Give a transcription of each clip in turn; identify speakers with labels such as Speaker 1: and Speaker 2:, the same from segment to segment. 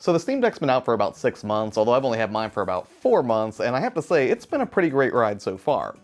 Speaker 1: So the Steam Deck's been out for about 6 months, although I've only had mine for about 4 months, and I have to say, it's been a pretty great ride so far.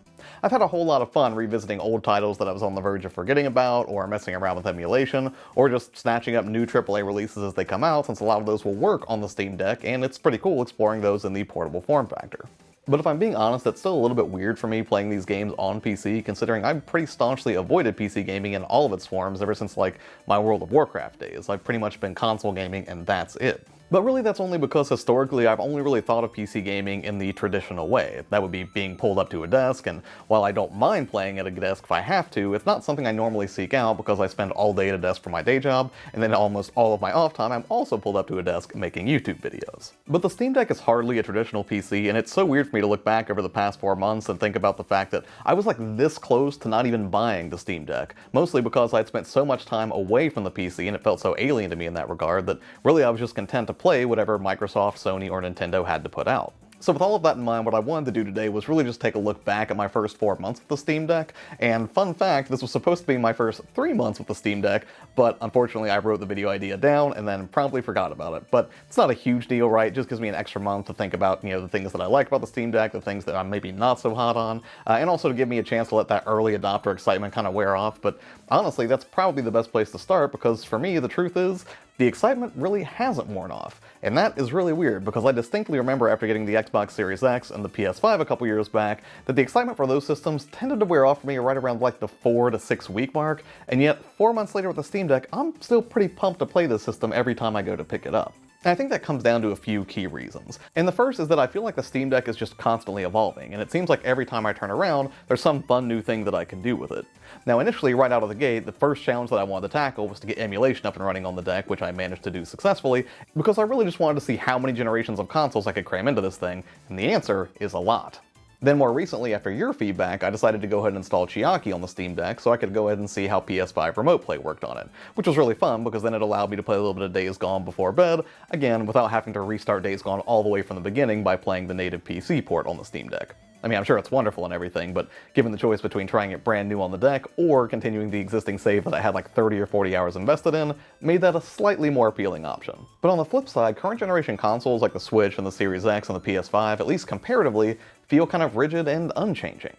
Speaker 1: I've had a whole lot of fun revisiting old titles that I was on the verge of forgetting about, or messing around with emulation, or just snatching up new AAA releases as they come out, since a lot of those will work on the Steam Deck, and it's pretty cool exploring those in the portable form factor. But if I'm being honest, it's still a little bit weird for me playing these games on PC, considering I've pretty staunchly avoided PC gaming in all of its forms ever since, like, my World of Warcraft days. I've pretty much been console gaming, and that's it. But really that's only because historically I've only really thought of PC gaming in the traditional way. That would be being pulled up to a desk, and while I don't mind playing at a desk if I have to, it's not something I normally seek out because I spend all day at a desk for my day job, and then almost all of my off time I'm also pulled up to a desk making YouTube videos. But the Steam Deck is hardly a traditional PC, and it's so weird for me to look back over the past 4 months and think about the fact that I was like this close to not even buying the Steam Deck, mostly because I'd spent so much time away from the PC and it felt so alien to me in that regard that really I was just content to play whatever Microsoft, Sony, or Nintendo had to put out. So with all of that in mind, what I wanted to do today was really just take a look back at my first 4 months with the Steam Deck, and fun fact, this was supposed to be my first 3 months with the Steam Deck, but unfortunately I wrote the video idea down and then promptly forgot about it. But it's not a huge deal, right? It just gives me an extra month to think about, the things that I like about the Steam Deck, the things that I'm maybe not so hot on, and also to give me a chance to let that early adopter excitement kind of wear off. But honestly, that's probably the best place to start, because for me, the truth is, the excitement really hasn't worn off. And that is really weird, because I distinctly remember after getting the Xbox Series X and the PS5 a couple years back, that the excitement for those systems tended to wear off for me right around like the 4 to 6 week mark, and yet 4 months later with the Steam Deck, I'm still pretty pumped to play this system every time I go to pick it up. And I think that comes down to a few key reasons. And the first is that I feel like the Steam Deck is just constantly evolving, and it seems like every time I turn around, there's some fun new thing that I can do with it. Now initially, right out of the gate, the first challenge that I wanted to tackle was to get emulation up and running on the deck, which I managed to do successfully, because I really just wanted to see how many generations of consoles I could cram into this thing, and the answer is a lot. Then more recently, after your feedback, I decided to go ahead and install Chiaki on the Steam Deck so I could go ahead and see how PS5 Remote Play worked on it, which was really fun because then it allowed me to play a little bit of Days Gone before bed, again, without having to restart Days Gone all the way from the beginning by playing the native PC port on the Steam Deck. I mean, I'm sure it's wonderful and everything, but given the choice between trying it brand new on the deck or continuing the existing save that I had like 30 or 40 hours invested in, made that a slightly more appealing option. But on the flip side, current generation consoles like the Switch and the Series X and the PS5, at least comparatively, feel kind of rigid and unchanging.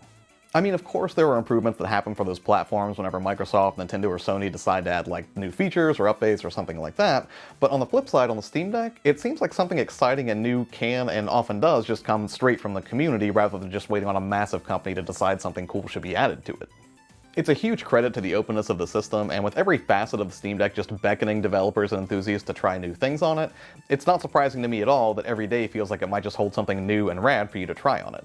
Speaker 1: I mean, of course there are improvements that happen for those platforms whenever Microsoft, Nintendo, or Sony decide to add like new features or updates or something like that, but on the flip side, on the Steam Deck, it seems like something exciting and new can and often does just come straight from the community rather than just waiting on a massive company to decide something cool should be added to it. It's a huge credit to the openness of the system, and with every facet of the Steam Deck just beckoning developers and enthusiasts to try new things on it, it's not surprising to me at all that every day feels like it might just hold something new and rad for you to try on it.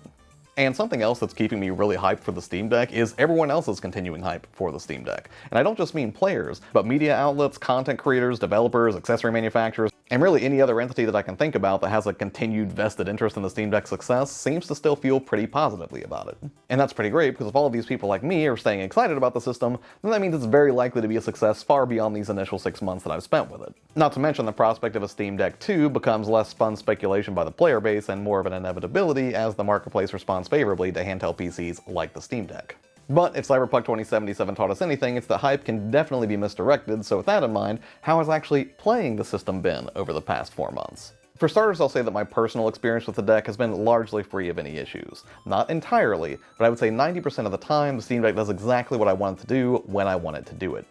Speaker 1: And something else that's keeping me really hyped for the Steam Deck is everyone else's continuing hype for the Steam Deck. And I don't just mean players, but media outlets, content creators, developers, accessory manufacturers, and really any other entity that I can think about that has a continued vested interest in the Steam Deck's success seems to still feel pretty positively about it. And that's pretty great, because if all of these people like me are staying excited about the system, then that means it's very likely to be a success far beyond these initial 6 months that I've spent with it. Not to mention the prospect of a Steam Deck 2 becomes less fun speculation by the player base and more of an inevitability as the marketplace responds favorably to handheld PCs like the Steam Deck. But if Cyberpunk 2077 taught us anything, it's that hype can definitely be misdirected, so with that in mind, how has actually playing the system been over the past 4 months? For starters, I'll say that my personal experience with the deck has been largely free of any issues. Not entirely, but I would say 90% of the time, the Steam Deck does exactly what I want it to do when I want it to do it.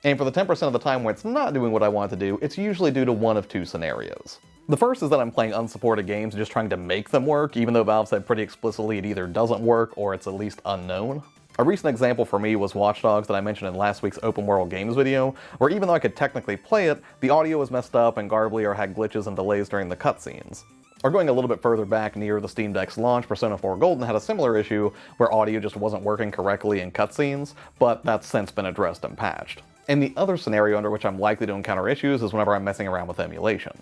Speaker 1: And for the 10% of the time where it's not doing what I want it to do, it's usually due to one of two scenarios. The first is that I'm playing unsupported games and just trying to make them work, even though Valve said pretty explicitly it either doesn't work or it's at least unknown. A recent example for me was Watch Dogs that I mentioned in last week's Open World Games video, where even though I could technically play it, the audio was messed up and garbly or had glitches and delays during the cutscenes. Or going a little bit further back near the Steam Deck's launch, Persona 4 Golden had a similar issue where audio just wasn't working correctly in cutscenes, but that's since been addressed and patched. And the other scenario under which I'm likely to encounter issues is whenever I'm messing around with emulation.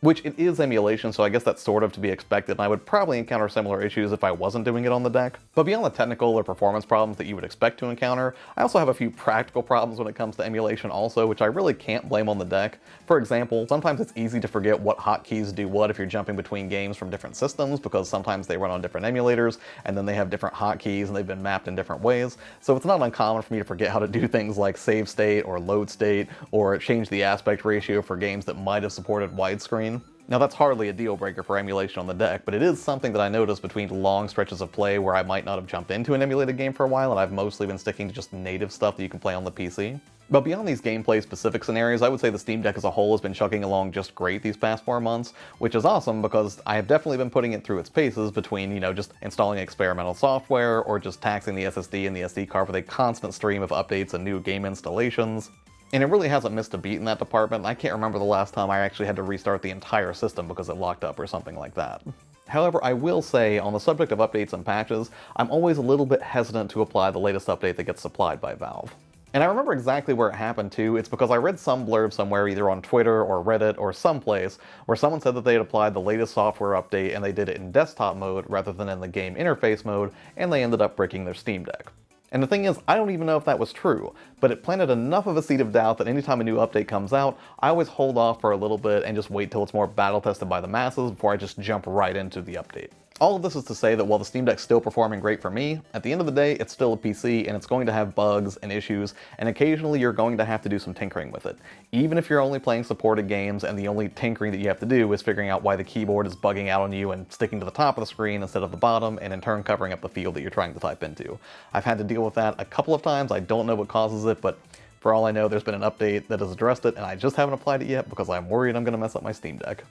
Speaker 1: Which it is emulation, so I guess that's sort of to be expected, and I would probably encounter similar issues if I wasn't doing it on the deck. But beyond the technical or performance problems that you would expect to encounter, I also have a few practical problems when it comes to emulation also, which I really can't blame on the deck. For example, sometimes it's easy to forget what hotkeys do what if you're jumping between games from different systems, because sometimes they run on different emulators, and then they have different hotkeys and they've been mapped in different ways. So it's not uncommon for me to forget how to do things like save state or load state, or change the aspect ratio for games that might have supported widescreen. Now that's hardly a deal breaker for emulation on the deck, but it is something that I noticed between long stretches of play where I might not have jumped into an emulated game for a while, and I've mostly been sticking to just native stuff that you can play on the PC. But beyond these gameplay specific scenarios, I would say the Steam Deck as a whole has been chugging along just great these past 4 months, which is awesome because I have definitely been putting it through its paces between, just installing experimental software or just taxing the SSD and the SD card with a constant stream of updates and new game installations. And it really hasn't missed a beat in that department. I can't remember the last time I actually had to restart the entire system because it locked up or something like that. However, I will say, on the subject of updates and patches, I'm always a little bit hesitant to apply the latest update that gets supplied by Valve. And I remember exactly where it happened too. It's because I read some blurb somewhere, either on Twitter or Reddit or someplace, where someone said that they had applied the latest software update and they did it in desktop mode rather than in the game interface mode, and they ended up breaking their Steam Deck. And the thing is, I don't even know if that was true, but it planted enough of a seed of doubt that anytime a new update comes out, I always hold off for a little bit and just wait till it's more battle tested by the masses before I just jump right into the update. All of this is to say that while the Steam Deck's still performing great for me, at the end of the day, it's still a PC and it's going to have bugs and issues, and occasionally you're going to have to do some tinkering with it. Even if you're only playing supported games and the only tinkering that you have to do is figuring out why the keyboard is bugging out on you and sticking to the top of the screen instead of the bottom, and in turn covering up the field that you're trying to type into. I've had to deal with that a couple of times. I don't know what causes it, but for all I know, there's been an update that has addressed it, and I just haven't applied it yet because I'm worried I'm going to mess up my Steam Deck.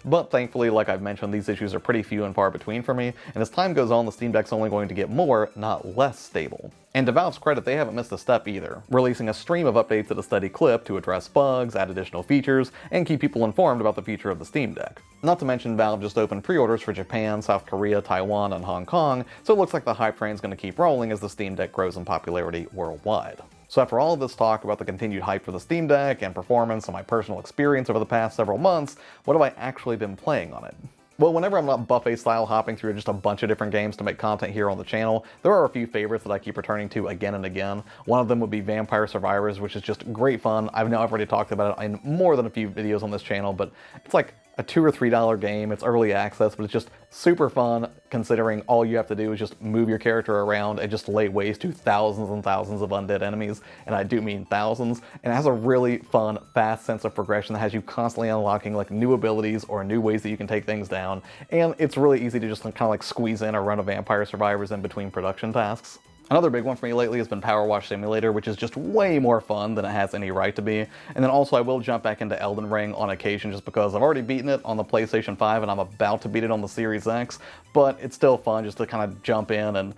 Speaker 1: But thankfully, like I've mentioned, these issues are pretty few and far between for me, and as time goes on, the Steam Deck's only going to get more, not less stable. And to Valve's credit, they haven't missed a step either, releasing a stream of updates at a steady clip to address bugs, add additional features, and keep people informed about the future of the Steam Deck. Not to mention, Valve just opened pre-orders for Japan, South Korea, Taiwan, and Hong Kong, so it looks like the hype train's going to keep rolling as the Steam Deck grows in popularity worldwide. So after all of this talk about the continued hype for the Steam Deck and performance and my personal experience over the past several months, what have I actually been playing on it? Well, whenever I'm not buffet-style hopping through just a bunch of different games to make content here on the channel, there are a few favorites that I keep returning to again and again. One of them would be Vampire Survivors, which is just great fun. I've already talked about it in more than a few videos on this channel, but it's like a $2 or $3 game. It's early access, but it's just super fun considering all you have to do is just move your character around and just lay waste to thousands and thousands of undead enemies, and I do mean thousands, and it has a really fun, fast sense of progression that has you constantly unlocking like new abilities or new ways that you can take things down, and it's really easy to just kind of like squeeze in a run of Vampire Survivors in between production tasks. Another big one for me lately has been Power Wash Simulator, which is just way more fun than it has any right to be. And then also I will jump back into Elden Ring on occasion just because I've already beaten it on the PlayStation 5 and I'm about to beat it on the Series X, but it's still fun just to kind of jump in and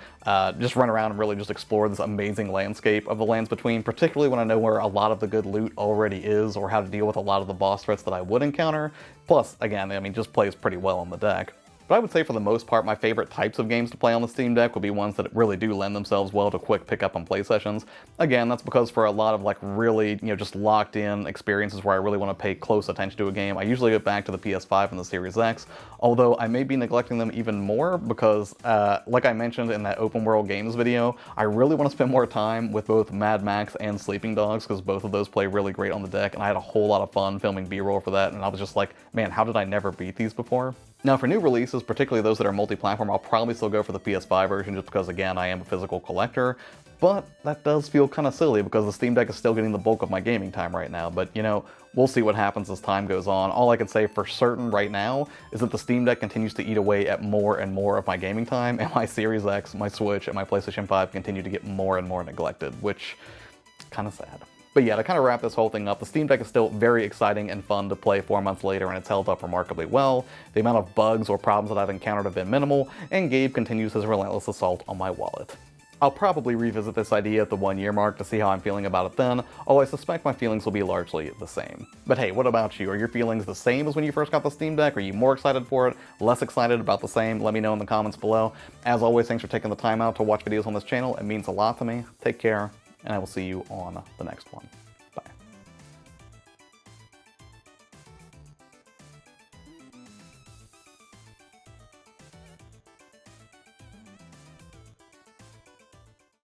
Speaker 1: just run around and really just explore this amazing landscape of the Lands Between, particularly when I know where a lot of the good loot already is or how to deal with a lot of the boss threats that I would encounter. Plus, again, I mean, just plays pretty well on the deck. But I would say for the most part, my favorite types of games to play on the Steam Deck would be ones that really do lend themselves well to quick pickup and play sessions. Again, that's because for a lot of like really, just locked in experiences where I really want to pay close attention to a game, I usually go back to the PS5 and the Series X, although I may be neglecting them even more because, like I mentioned in that open world games video, I really want to spend more time with both Mad Max and Sleeping Dogs because both of those play really great on the deck, and I had a whole lot of fun filming B-roll for that, and I was just like, man, how did I never beat these before? Now for new releases, particularly those that are multi-platform, I'll probably still go for the PS5 version just because, again, I am a physical collector, but that does feel kind of silly because the Steam Deck is still getting the bulk of my gaming time right now, but we'll see what happens as time goes on. All I can say for certain right now is that the Steam Deck continues to eat away at more and more of my gaming time, and my Series X, my Switch, and my PlayStation 5 continue to get more and more neglected, which is kind of sad. But yeah, to kind of wrap this whole thing up, the Steam Deck is still very exciting and fun to play 4 months later, and it's held up remarkably well. The amount of bugs or problems that I've encountered have been minimal, and Gabe continues his relentless assault on my wallet. I'll probably revisit this idea at the 1-year mark to see how I'm feeling about it then, although I suspect my feelings will be largely the same. But hey, what about you? Are your feelings the same as when you first got the Steam Deck? Are you more excited for it? Less excited about the same? Let me know in the comments below. As always, thanks for taking the time out to watch videos on this channel. It means a lot to me. Take care, and I will see you on the next one.